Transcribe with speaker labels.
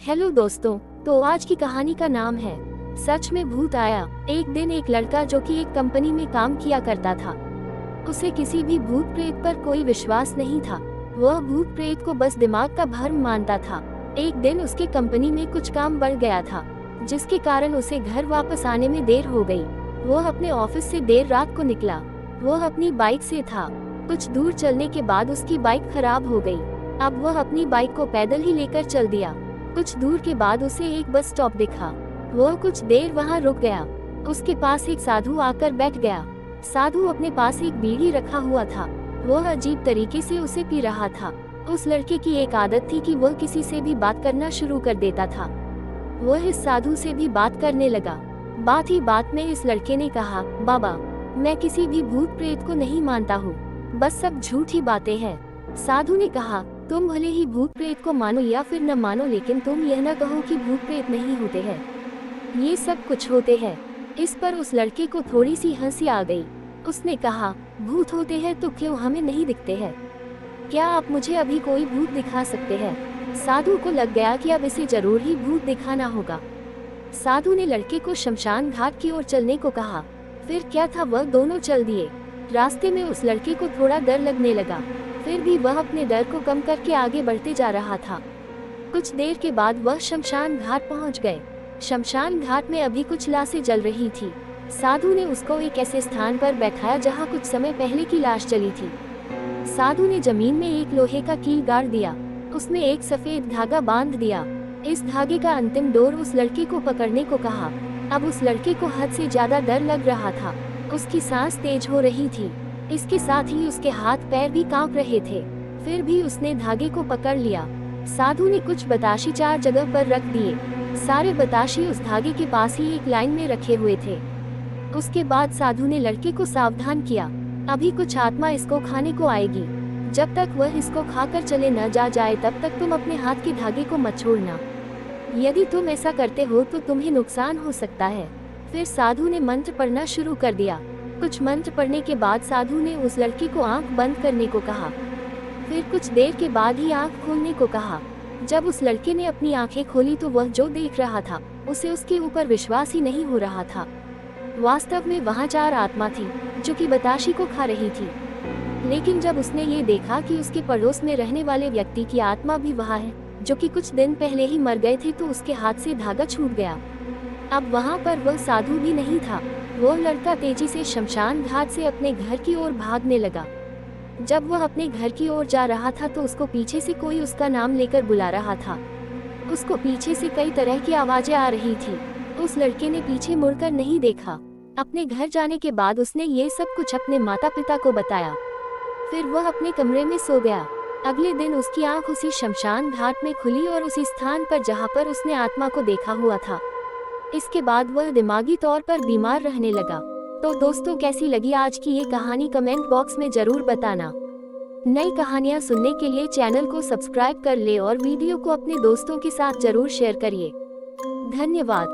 Speaker 1: Hello दोस्तों, तो आज की कहानी का नाम है सच में भूत आया। एक दिन एक लड़का जो कि एक कंपनी में काम किया करता था, उसे किसी भी भूत प्रेत पर कोई विश्वास नहीं था। वह भूत प्रेत को बस दिमाग का भ्रम मानता था। एक दिन उसके कंपनी में कुछ काम बढ़ गया था, जिसके कारण उसे घर वापस आने में देर हो गई। वह अपने ऑफिस से देर रात को निकला। वह अपनी बाइक से था। कुछ दूर चलने के बाद उसकी बाइक खराब हो गई। अब वह अपनी बाइक को पैदल ही लेकर चल दिया। कुछ दूर के बाद उसे एक बस स्टॉप दिखा। वह कुछ देर वहां रुक गया। उसके पास एक साधु आकर बैठ गया। साधु अपने पास एक बीड़ी रखा हुआ था। वह अजीब तरीके से उसे पी रहा था। उस लड़के की एक आदत थी कि वह किसी से भी बात करना शुरू कर देता था। वह इस साधु से भी बात करने लगा। बात ही बात में इस लड़के ने कहा, बाबा, मैं किसी भी भूत प्रेत को नहीं मानता हूँ, बस सब झूठी बातें हैं। साधु ने कहा, तुम भले ही भूत प्रेत को मानो या फिर न मानो, लेकिन तुम यह न कहो कि भूत प्रेत नहीं होते हैं। ये सब कुछ होते हैं। इस पर उस लड़के को थोड़ी सी हंसी आ गई। उसने कहा, भूत होते हैं तो क्यों हमें नहीं दिखते हैं? क्या आप मुझे अभी कोई भूत दिखा सकते हैं? साधु को लग गया कि अब इसे जरूर ही भूत दिखाना होगा। साधु ने लड़के को शमशान घाट की ओर चलने को कहा। फिर क्या था, वह दोनों चल दिए। रास्ते में उस लड़के को थोड़ा डर लगने लगा, फिर भी वह अपने डर को कम करके आगे बढ़ते जा रहा था। कुछ देर के बाद वह शमशान घाट पहुंच गए। शमशान घाट में अभी कुछ लाशें जल रही थी। साधु ने उसको एक ऐसे स्थान पर बैठाया जहां कुछ समय पहले की लाश जली थी। साधु ने जमीन में एक लोहे का कील गाड़ दिया। उसमें एक सफेद धागा बांध दिया। इस धागे का अंतिम डोर उस लड़के को पकड़ने को कहा। अब उस लड़के को हद से ज्यादा डर लग रहा था। उसकी सांस तेज हो रही थी। इसके साथ ही उसके हाथ पैर भी कांप रहे थे। फिर भी उसने धागे को पकड़ लिया। साधु ने कुछ बताशी 4 जगह पर रख दिए। सारे बताशी उस धागे के पास ही एक लाइन में रखे हुए थे। उसके बाद साधु ने लड़के को सावधान किया, अभी कुछ आत्मा इसको खाने को आएगी। जब तक वह इसको खाकर चले न जाए तब तक तुम अपने हाथ के धागे को मत छोड़ना। यदि तुम ऐसा करते हो तो तुम्हें नुकसान हो सकता है। फिर साधु ने मंत्र पढ़ना शुरू कर दिया। कुछ मंत्र पढ़ने के बाद साधु ने उस लड़के को आंख बंद करने को कहा। फिर कुछ देर के बाद ही आंख खोलने को कहा। जब उस लड़के ने अपनी आंखें खोली तो वह जो देख रहा था उसे उसके ऊपर विश्वास ही नहीं हो रहा था। वास्तव में वहां 4 आत्मा थी जो कि बताशी को खा रही थी। लेकिन जब उसने ये देखा कि उसके पड़ोस में रहने वाले व्यक्ति की आत्मा भी वहां है, जो कि कुछ दिन पहले ही मर गए थे, तो उसके हाथ से धागा छूट गया। अब वहां पर वह साधु भी नहीं था। वो लड़का तेजी से शमशान घाट से अपने घर की ओर भागने लगा। जब वह अपने घर की ओर जा रहा था तो उसको पीछे से कोई उसका नाम लेकर बुला रहा था। उसको पीछे से कई तरह की आवाजें आ रही थी। उस लड़के ने पीछे मुड़कर नहीं देखा। अपने घर जाने के बाद उसने ये सब कुछ अपने माता पिता को बताया। फिर वह अपने कमरे में सो गया। अगले दिन उसकी आंख उसी शमशान घाट में खुली और उसी स्थान पर जहाँ पर उसने आत्मा को देखा हुआ था। इसके बाद वह दिमागी तौर पर बीमार रहने लगा। तो दोस्तों, कैसी लगी आज की ये कहानी कमेंट बॉक्स में जरूर बताना। नई कहानियाँ सुनने के लिए चैनल को सब्सक्राइब कर ले और वीडियो को अपने दोस्तों के साथ जरूर शेयर करिए। धन्यवाद।